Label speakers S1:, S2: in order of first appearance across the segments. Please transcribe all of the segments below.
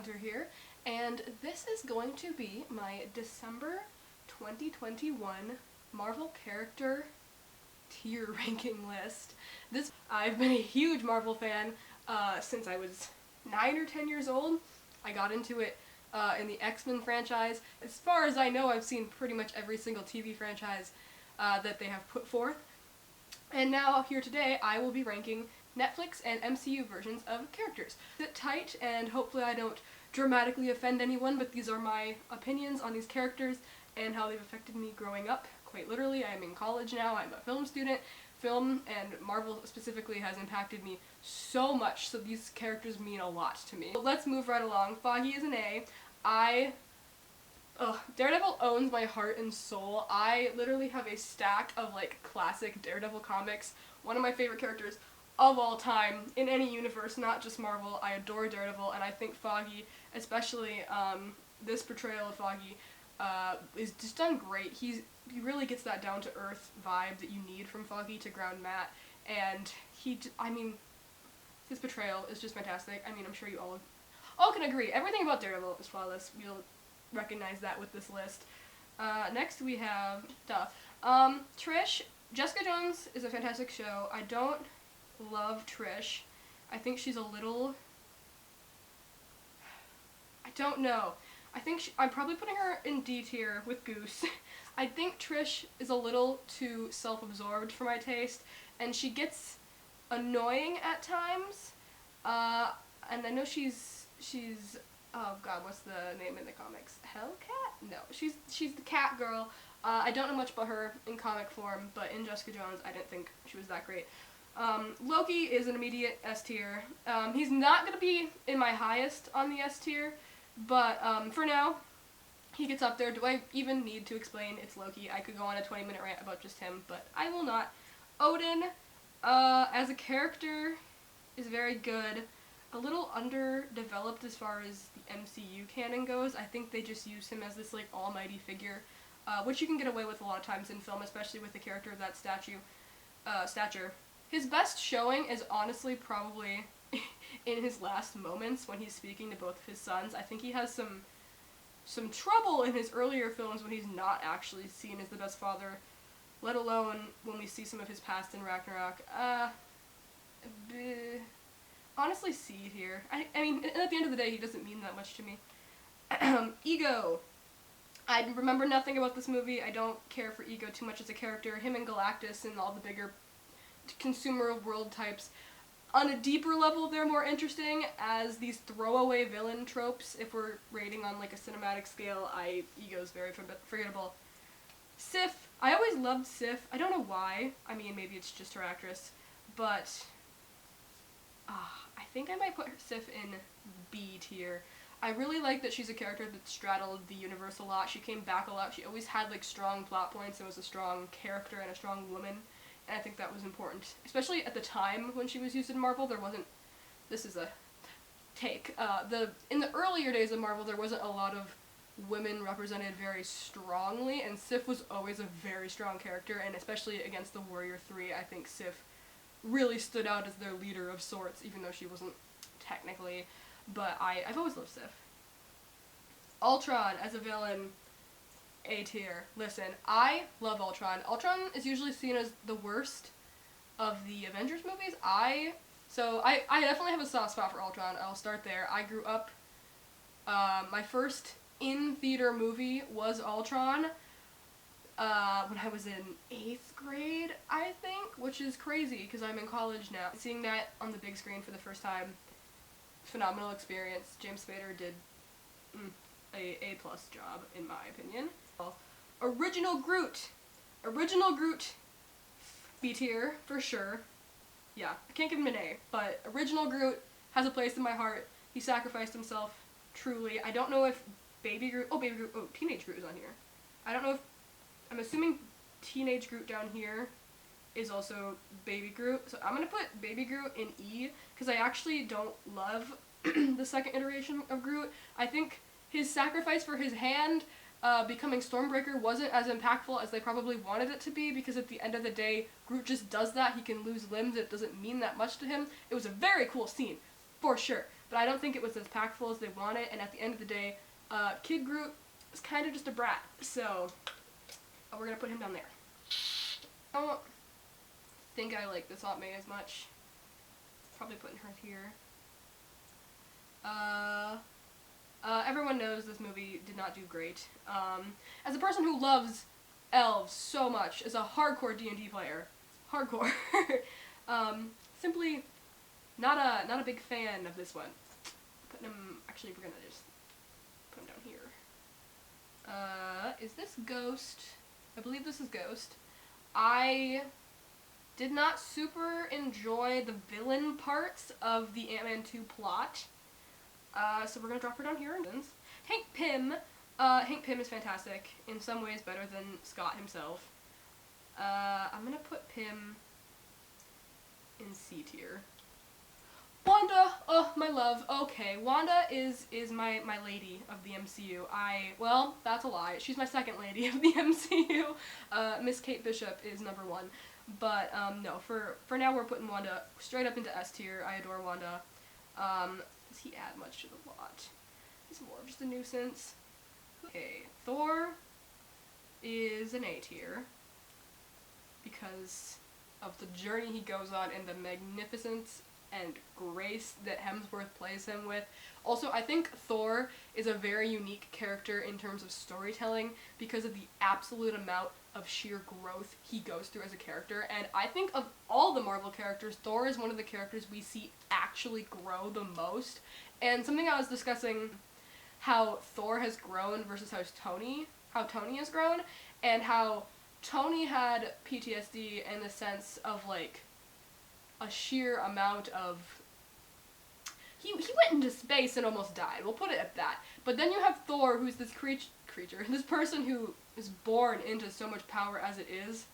S1: Hunter here, and this is going to be my December 2021 Marvel character tier ranking list. I've been a huge Marvel fan since I was 9 or 10 years old. I got into it in the X-Men franchise. As far as I know, I've seen pretty much every single TV franchise that they have put forth. And now, here today, I will be ranking Netflix and MCU versions of characters. Sit tight, and hopefully I don't dramatically offend anyone, but these are my opinions on these characters and how they've affected me growing up. Quite literally, I am in college now, I'm a film student. Film, and Marvel specifically, has impacted me so much, so these characters mean a lot to me. But let's move right along. Foggy is an A. Daredevil owns my heart and soul. I literally have a stack of, classic Daredevil comics. One of my favorite characters of all time in any universe, not just Marvel. I adore Daredevil, and I think Foggy, especially this portrayal of Foggy, is just done great. He really gets that down-to-earth vibe that you need from Foggy to ground Matt, and his portrayal is just fantastic. I mean, I'm sure you all can agree. Everything about Daredevil is flawless. We'll recognize that with this list. Next we have Trish. Jessica Jones is a fantastic show. I don't love Trish. I think she's a little... I don't know. I'm probably putting her in D tier with Goose. I think Trish is a little too self-absorbed for my taste, and she gets annoying at times. And I know she's oh god, what's the name in the comics? Hellcat? No, she's the cat girl. I don't know much about her in comic form, but in Jessica Jones, I didn't think she was that great. Loki is an immediate S tier. He's not gonna be in my highest on the S tier, but for now, he gets up there. Do I even need to explain it's Loki? I could go on a 20-minute rant about just him, but I will not. Odin, as a character, is very good. A little underdeveloped as far as the MCU canon goes. I think they just use him as this, almighty figure, which you can get away with a lot of times in film, especially with a character of that stature. His best showing is honestly probably in his last moments when he's speaking to both of his sons. I think he has some trouble in his earlier films when he's not actually seen as the best father, let alone when we see some of his past in Ragnarok. Honestly, C here. I mean, at the end of the day, he doesn't mean that much to me. Ego. I remember nothing about this movie. I don't care for Ego too much as a character. Him and Galactus and all the bigger consumer of world types. On a deeper level, they're more interesting as these throwaway villain tropes. If we're rating on a cinematic scale, Ego's very forgettable. Sif. I always loved Sif. I don't know why. I mean, maybe it's just her actress, but I think I might put Sif in B tier. I really like that she's a character that straddled the universe a lot. She came back a lot. She always had strong plot points and was a strong character and a strong woman. And I think that was important, especially at the time when she was used in Marvel. There wasn't, this is a take, in the earlier days of Marvel, there wasn't a lot of women represented very strongly, and Sif was always a very strong character, and especially against the Warrior 3, I think Sif really stood out as their leader of sorts, even though she wasn't technically, but I've always loved Sif. Ultron as a villain, A tier. Listen, I love Ultron. Ultron is usually seen as the worst of the Avengers movies. I definitely have a soft spot for Ultron. I'll start there. I grew up, my first in-theater movie was Ultron when I was in 8th grade, I think, which is crazy because I'm in college now. Seeing that on the big screen for the first time, phenomenal experience. James Spader did a A-plus job, in my opinion. Original Groot, B tier, for sure. Yeah, I can't give him an A, but Original Groot has a place in my heart. He sacrificed himself, truly. I don't know if Teenage Groot is on here. I don't know if, I'm assuming Teenage Groot down here is also Baby Groot, so I'm gonna put Baby Groot in E, because I actually don't love the second iteration of Groot. I think his sacrifice for his hand becoming Stormbreaker wasn't as impactful as they probably wanted it to be, because at the end of the day, Groot just does that. He can lose limbs. It doesn't mean that much to him. It was a very cool scene, for sure. but I don't think it was as impactful as they wanted, and at the end of the day, Kid Groot is kind of just a brat, so we're gonna put him down there. I don't think I like this Aunt May as much. Probably putting her here. Everyone knows this movie did not do great. As a person who loves elves so much, as a hardcore D&D player, hardcore, simply not a big fan of this one. Putting him, actually we're gonna just put him down here. Is this Ghost? I believe this is Ghost. I did not super enjoy the villain parts of the Ant-Man 2 plot. So we're gonna drop her down here. Hank Pym. Hank Pym is fantastic. In some ways better than Scott himself. I'm gonna put Pym in C tier. Wanda, oh, my love. Okay, Wanda is my lady of the MCU. Well, that's a lie. She's my second lady of the MCU. Miss Kate Bishop is number one. But, no, for now we're putting Wanda straight up into S tier. I adore Wanda. Does he add much to the plot? He's more of just a nuisance. Okay, Thor is an A tier because of the journey he goes on and the magnificence and grace that Hemsworth plays him with. Also, I think Thor is a very unique character in terms of storytelling because of the absolute amount of sheer growth he goes through as a character, and I think of all the Marvel characters, Thor is one of the characters we see actually grow the most. And something I was discussing, how Thor has grown versus how Tony has grown, and how Tony had PTSD in the sense of, like, a sheer amount of... He went into space and almost died, we'll put it at that. But then you have Thor, who's this creature, this person who is born into so much power as it is,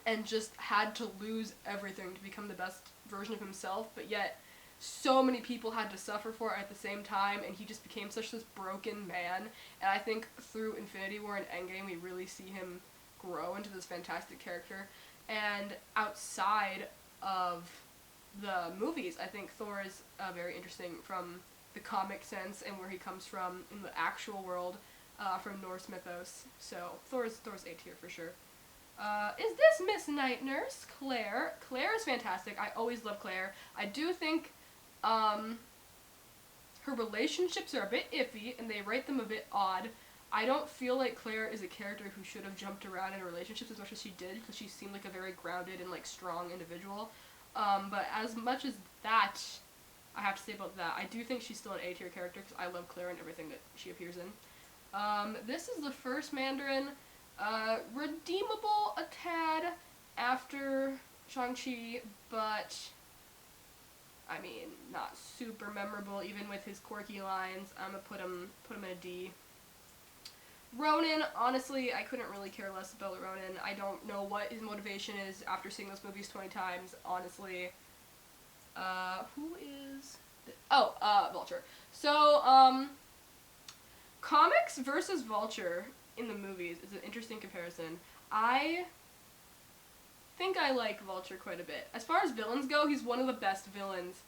S1: and just had to lose everything to become the best version of himself, but yet so many people had to suffer for it at the same time, and he just became such this broken man. And I think through Infinity War and Endgame we really see him grow into this fantastic character. And outside of the movies, I think Thor is very interesting from the comic sense and where he comes from in the actual world, from Norse mythos. So Thor's A tier for sure. Is this Miss Night Nurse? Claire. Claire is fantastic. I always love Claire. I do think her relationships are a bit iffy and they write them a bit odd. I don't feel like Claire is a character who should have jumped around in relationships as much as she did, because she seemed like a very grounded and, like, strong individual. But as much as that I have to say about that, I do think she's still an A tier character because I love Claire and everything that she appears in. This is the first Mandarin, redeemable a tad after Shang-Chi, but I mean, not super memorable even with his quirky lines. I'm gonna put him in a D. Ronan, honestly, I couldn't really care less about Ronan. I don't know what his motivation is after seeing those movies 20 times, honestly. Who is... Vulture. So, comics versus Vulture in the movies is an interesting comparison. I think I like Vulture quite a bit. As far as villains go, he's one of the best villains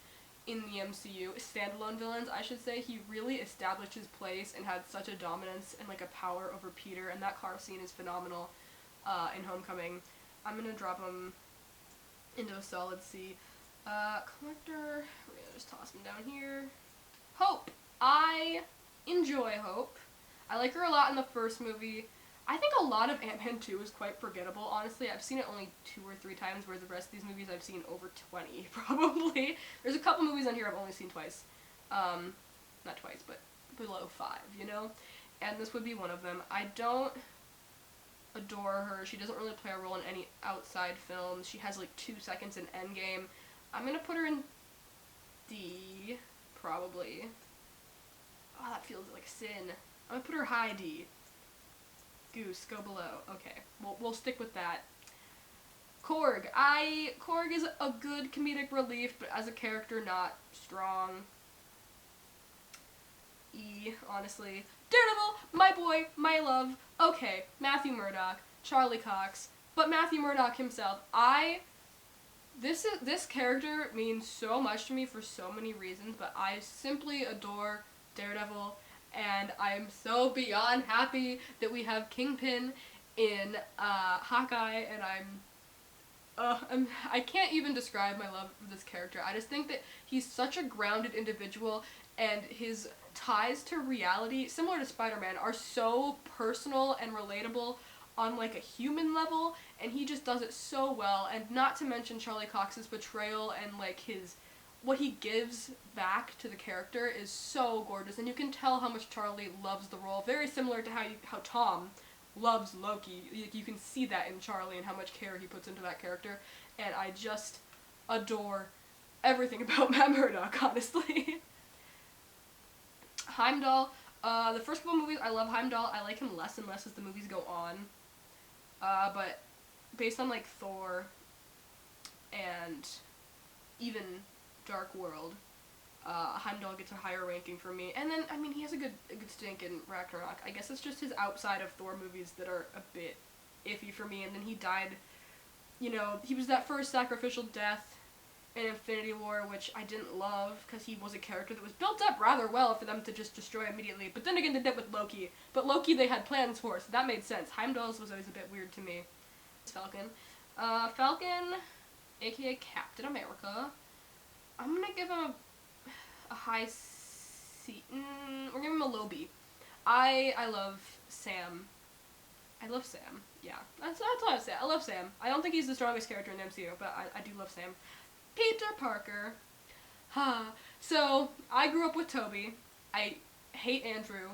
S1: in the MCU, standalone villains, I should say. He really established his place and had such a dominance and, like, a power over Peter, and that car scene is phenomenal in Homecoming. I'm gonna drop him into a solid C. Collector, we're gonna just toss him down here. Hope. I enjoy Hope. I like her a lot in the first movie. I think a lot of Ant-Man 2 is quite forgettable, honestly. I've seen it only 2 or 3 times, whereas the rest of these movies I've seen over 20, probably. There's a couple movies on here I've only seen twice. Not twice, but below 5, you know? And this would be one of them. I don't adore her. She doesn't really play a role in any outside films. She has, like, 2 seconds in Endgame. I'm gonna put her in D, probably. Oh, that feels like a sin. I'm gonna put her high D. Goose, go below. Okay, we'll stick with that. Korg. Korg is a good comedic relief, but as a character, not strong. E, honestly. Daredevil, my boy, my love. Okay, Matthew Murdock, Charlie Cox, but Matthew Murdock himself. I This character means so much to me for so many reasons, but I simply adore Daredevil, and I'm so beyond happy that we have Kingpin in Hawkeye, and I can't even describe my love for this character. I just think that he's such a grounded individual, and his ties to reality, similar to Spider-Man, are so personal and relatable on like a human level, and he just does it so well. And not to mention Charlie Cox's portrayal and like what he gives back to the character is so gorgeous, and you can tell how much Charlie loves the role. Very similar to how Tom loves Loki. You can see that in Charlie and how much care he puts into that character, and I just adore everything about Matt Murdock, honestly. Heimdall, the first couple movies, I love Heimdall. I like him less and less as the movies go on, but based on like Thor and even Dark World, Heimdall gets a higher ranking for me. And then, I mean, he has a good stink in Ragnarok. I guess it's just his outside of Thor movies that are a bit iffy for me. And then he died, he was that first sacrificial death in Infinity War, which I didn't love, because he was a character that was built up rather well for them to just destroy immediately. But then again, they did with Loki. But Loki they had plans for, so that made sense. Heimdall's was always a bit weird to me. Falcon. Falcon, aka Captain America. I'm gonna give him a high C. We're giving him a low B. I love Sam. I love Sam. Yeah, that's all I have to say. I love Sam. I don't think he's the strongest character in the MCU, but I do love Sam. Peter Parker. So, I grew up with Tobey. I hate Andrew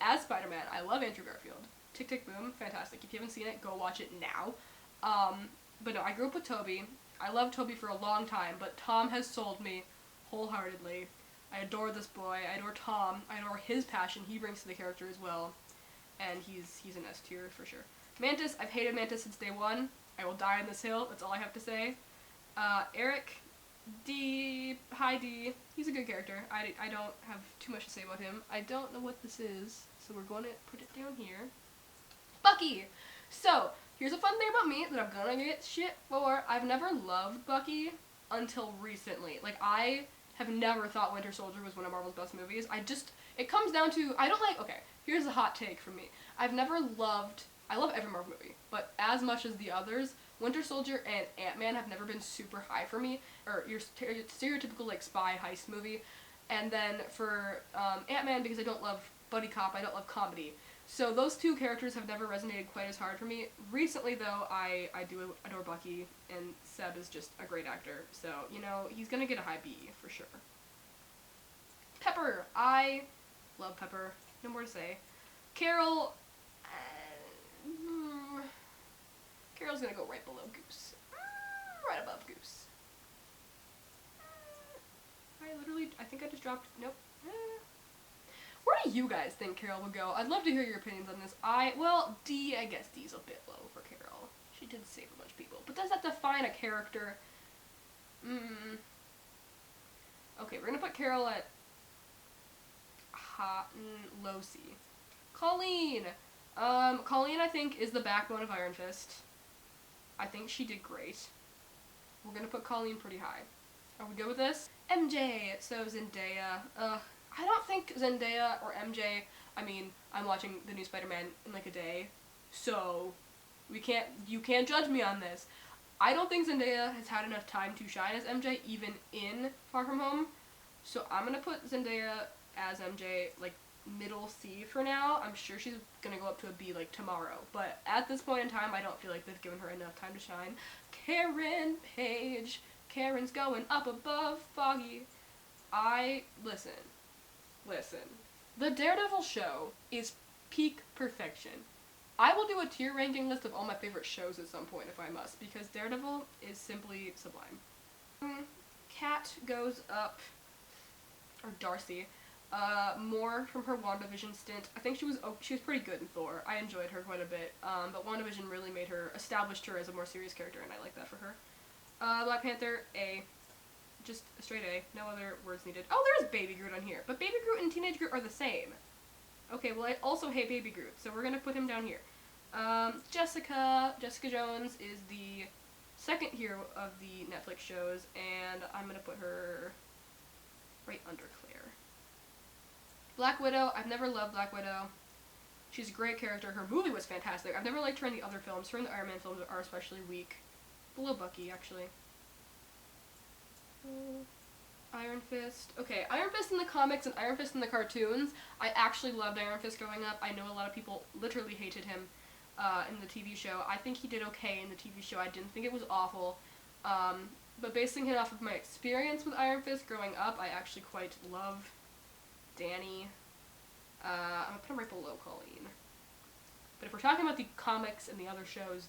S1: as Spider-Man. I love Andrew Garfield. Tick, tick, boom. Fantastic. If you haven't seen it, go watch it now. But no, I grew up with Tobey. I loved Tobey for a long time, but Tom has sold me wholeheartedly. I adore this boy. I adore Tom. I adore his passion he brings to the character as well. And he's an S tier for sure. Mantis, I've hated Mantis since day one. I will die on this hill. That's all I have to say. Eric, D, high D. He's a good character. I don't have too much to say about him. I don't know what this is, so we're going to put it down here. Bucky! So, here's a fun thing about me that I'm gonna get shit for. I've never loved Bucky until recently. Like, I have never thought Winter Soldier was one of Marvel's best movies. It comes down to, okay, here's a hot take from me. I love every Marvel movie, but as much as the others, Winter Soldier and Ant-Man have never been super high for me, or your stereotypical, like, spy heist movie. And then for Ant-Man, because I don't love buddy cop, I don't love comedy. So those two characters have never resonated quite as hard for me. Recently, though, I do adore Bucky, and Seb is just a great actor. So, he's gonna get a high B, for sure. Pepper. I love Pepper. No more to say. Carol. Carol's gonna go right below Goose. Right above Goose. I think I just dropped, nope. Where do you guys think Carol would go? I'd love to hear your opinions on this. D, I guess D's a bit low for Carol. She did save a bunch of people. But does that define a character? Okay, we're gonna put Carol at low C. Colleen! Colleen, I think, is the backbone of Iron Fist. I think she did great. We're gonna put Colleen pretty high. Are we good with this? MJ, so Zendaya. I don't think Zendaya or MJ, I'm watching the new Spider-Man in like a day, so you can't judge me on this. I don't think Zendaya has had enough time to shine as MJ, even in Far From Home, so I'm gonna put Zendaya as MJ, like, middle C for now. I'm sure she's gonna go up to a B, like, tomorrow, but at this point in time, I don't feel like they've given her enough time to shine. Karen Paige. Karen's going up above Foggy. Listen. The Daredevil show is peak perfection. I will do a tier ranking list of all my favorite shows at some point if I must, because Daredevil is simply sublime. Kat goes up, or Darcy, more from her WandaVision stint. I think she was pretty good in Thor. I enjoyed her quite a bit, but WandaVision really established her as a more serious character, and I like that for her. Black Panther, A. Just a straight A. No other words needed. Oh, there's Baby Groot on here. But Baby Groot and Teenage Groot are the same. Okay, well, I also hate Baby Groot, so we're gonna put him down here. Jessica Jones is the second hero of the Netflix shows, and I'm gonna put her right under Claire. Black Widow, I've never loved Black Widow. She's a great character. Her movie was fantastic. I've never liked her in the other films. Her in the Iron Man films are especially weak. Below Bucky, actually. Iron Fist. Okay, Iron Fist in the comics and Iron Fist in the cartoons. I actually loved Iron Fist growing up. I know a lot of people literally hated him in the TV show. I think he did okay in the TV show. I didn't think it was awful. But basing it off of my experience with Iron Fist growing up, I actually quite love Danny. I'm gonna put him right below Colleen. But if we're talking about the comics and the other shows,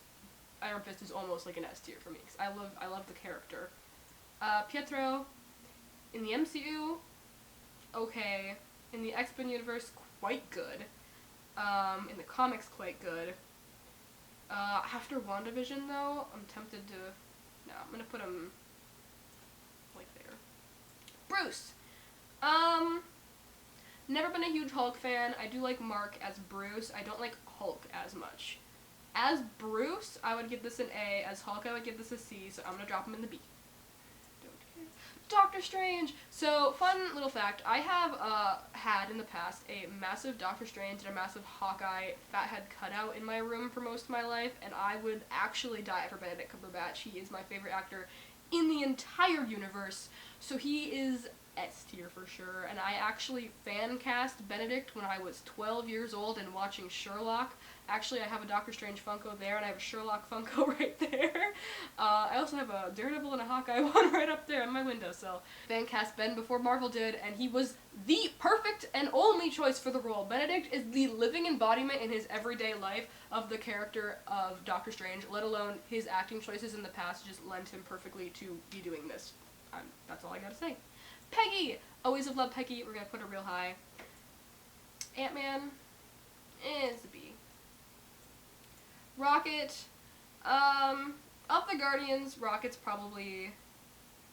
S1: Iron Fist is almost like an S tier for me, because I love the character. Pietro, in the MCU, okay. In the X-Men universe, quite good. In the comics, quite good. After WandaVision, though, I'm tempted to... No, I'm gonna put him... like there. Bruce! Never been a huge Hulk fan. I do like Mark as Bruce. I don't like Hulk as much. As Bruce, I would give this an A. As Hulk, I would give this a C, so I'm gonna drop him in the B. Doctor Strange! So, fun little fact, I have had in the past a massive Doctor Strange and a massive Hawkeye fathead cutout in my room for most of my life, and I would actually die for Benedict Cumberbatch. He is my favorite actor in the entire universe, so he is S tier for sure, and I actually fan cast Benedict when I was 12 years old and watching Sherlock. Actually, I have a Doctor Strange Funko there, and I have a Sherlock Funko right there. I also have a Daredevil and a Hawkeye one right up there on my windowsill. Fan cast Ben before Marvel did, and he was the perfect and only choice for the role. Benedict is the living embodiment in his everyday life of the character of Doctor Strange, let alone his acting choices in the past just lent him perfectly to be doing this. That's all I gotta say. Peggy! Always have loved Peggy. We're gonna put her real high. Ant-Man is a B. Rocket. Of the Guardians, Rocket's probably...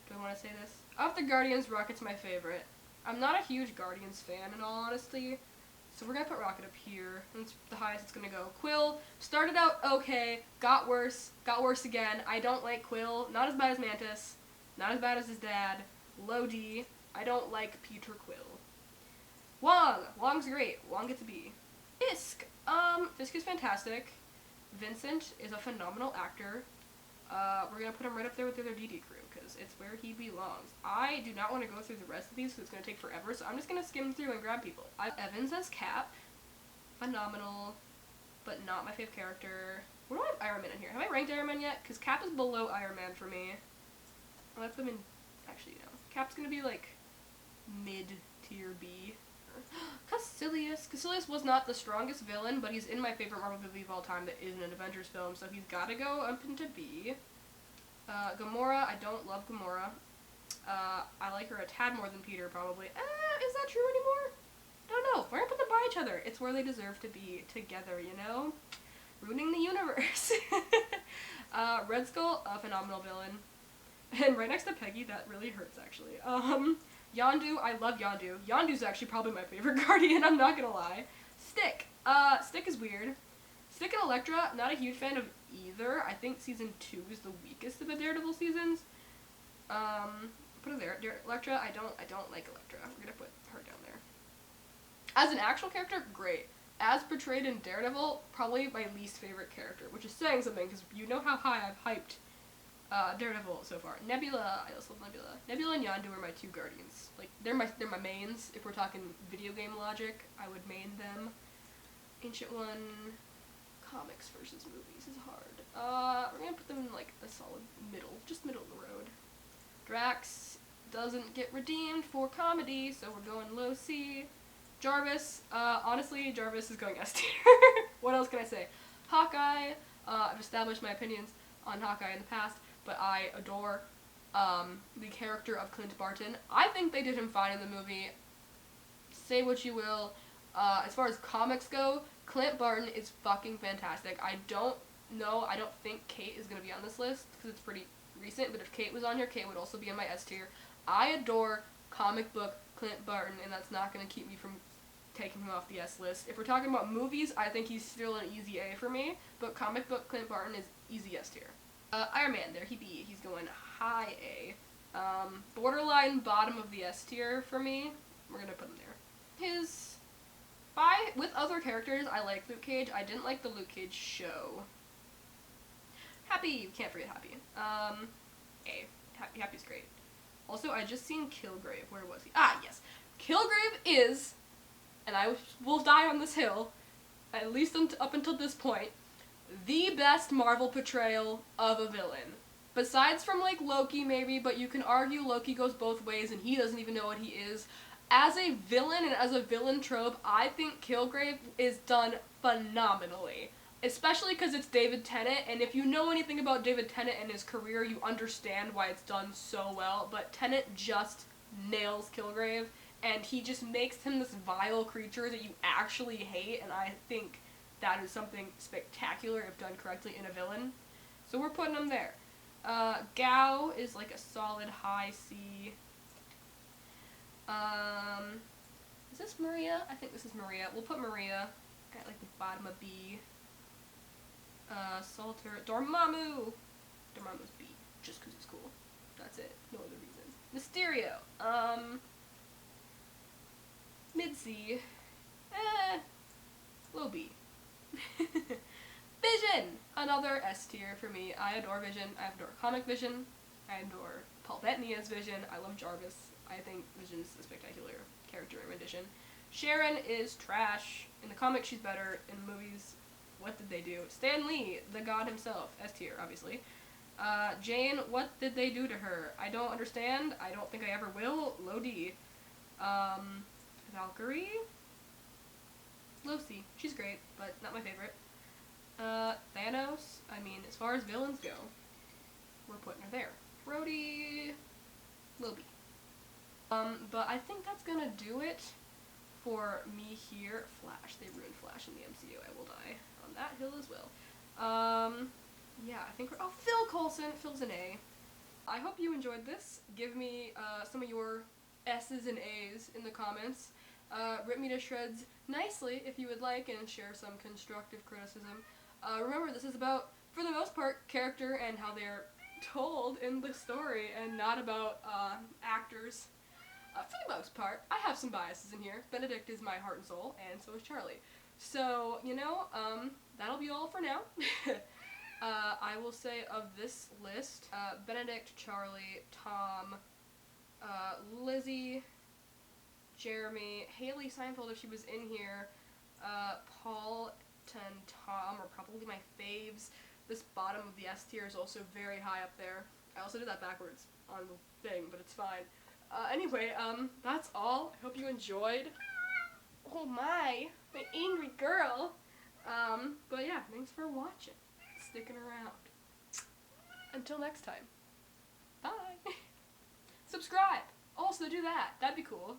S1: Do I want to say this? Of the Guardians, Rocket's my favorite. I'm not a huge Guardians fan, in all honesty. So we're gonna put Rocket up here. That's the highest it's gonna go. Quill started out okay, got worse again. I don't like Quill. Not as bad as Mantis. Not as bad as his dad. Low D. I don't like Peter Quill. Wong. Wong's great. Wong gets a B. Fisk. Fisk is fantastic. Vincent is a phenomenal actor. We're gonna put him right up there with the other DD crew, because it's where he belongs. I do not want to go through the rest of these, because it's gonna take forever, so I'm just gonna skim through and grab people. I have Evans as Cap. Phenomenal, but not my fave character. Where do I have Iron Man in here? Have I ranked Iron Man yet? Because Cap is below Iron Man for me. I'll put him in... Actually, no. Cap's gonna be, like, mid-tier B. Caecilius. Caecilius was not the strongest villain, but he's in my favorite Marvel movie of all time that isn't an Avengers film, so he's gotta go up into B. Gamora, I don't love Gamora. I like her a tad more than Peter, probably. Is that true anymore? Don't know. We're gonna put them by each other. It's where they deserve to be together, you know? Ruining the universe. Red Skull, a phenomenal villain. And right next to Peggy, that really hurts, actually. Yondu, I love Yondu. Yondu's actually probably my favorite Guardian, I'm not gonna lie. Stick. Stick is weird. Stick and Elektra, not a huge fan of either. I think season 2 is the weakest of the Daredevil seasons. Put her there. Elektra, I don't like Elektra. We're gonna put her down there. As an actual character, great. As portrayed in Daredevil, probably my least favorite character, which is saying something, because you know how high I've hyped Daredevil so far. Nebula, I also love Nebula. Nebula and Yondu are my two Guardians. Like, they're my mains. If we're talking video game logic, I would main them. Ancient One, comics versus movies is hard. We're gonna put them in, like, a solid middle, just middle of the road. Drax doesn't get redeemed for comedy, so we're going low C. Jarvis, honestly, Jarvis is going S tier. What else can I say? Hawkeye, I've established my opinions on Hawkeye in the past, but I adore the character of Clint Barton. I think they did him fine in the movie. Say what you will. As far as comics go, Clint Barton is fucking fantastic. I don't think Kate is going to be on this list, because it's pretty recent, but if Kate was on here, Kate would also be in my S tier. I adore comic book Clint Barton, and that's not going to keep me from taking him off the S list. If we're talking about movies, I think he's still an easy A for me, but comic book Clint Barton is easy S tier. Iron Man, there he be. He's going high A. Borderline bottom of the S tier for me. We're gonna put him there. With other characters, I like Luke Cage. I didn't like the Luke Cage show. Happy, you can't forget Happy. A. Happy's great. Also, I just seen Kilgrave. Where was he? Ah, yes. Kilgrave is, and I will die on this hill, at least up until this point, the best Marvel portrayal of a villain. Besides from, like, Loki, maybe, but you can argue Loki goes both ways and he doesn't even know what he is. As a villain and as a villain trope, I think Kilgrave is done phenomenally. Especially because it's David Tennant, and if you know anything about David Tennant and his career, you understand why it's done so well, but Tennant just nails Kilgrave, and he just makes him this vile creature that you actually hate, and I think that is something spectacular if done correctly in a villain. So we're putting him there. Gao is like a solid high C. Is this Maria? I think this is Maria. We'll put Maria at like the bottom of B. Salter, Dormammu! Dormammu's B, just because he's cool. That's it, no other reason. Mysterio, mid-C, low B. Vision! Another S tier for me. I adore Vision, I adore comic Vision, I adore Paul Bettany as Vision, I love Jarvis. I think Vision's a spectacular character in rendition. Sharon is trash. In the comics she's better, in the movies, what did they do? Stan Lee, the god himself, S tier, obviously. Jane, what did they do to her? I don't understand. I don't think I ever will. Low D. Valkyrie? Low C. She's great, but not my favorite. Thanos, I mean, as far as villains go, we're putting her there. Rhodey, low B. But I think that's gonna do it for me here. Flash, they ruined Flash in the MCU, I will die on that hill as well. Yeah, I think Phil Coulson, Phil's an A. I hope you enjoyed this. Give me, some of your S's and A's in the comments. Rip me to shreds nicely if you would like, and share some constructive criticism. Remember, this is about, for the most part, character and how they're told in the story, and not about, actors. For the most part, I have some biases in here. Benedict is my heart and soul, and so is Charlie. So, you know, that'll be all for now. I will say of this list, Benedict, Charlie, Tom, Lizzie, Jeremy, Haley Seinfeld if she was in here, Paul and Tom are probably my faves. This bottom of the S tier is also very high up there. I also did that backwards on the thing, but it's fine. Anyway, that's all. I hope you enjoyed. Oh my angry girl. But yeah, thanks for watching, sticking around. Until next time. Bye. Subscribe. Also do that. That'd be cool.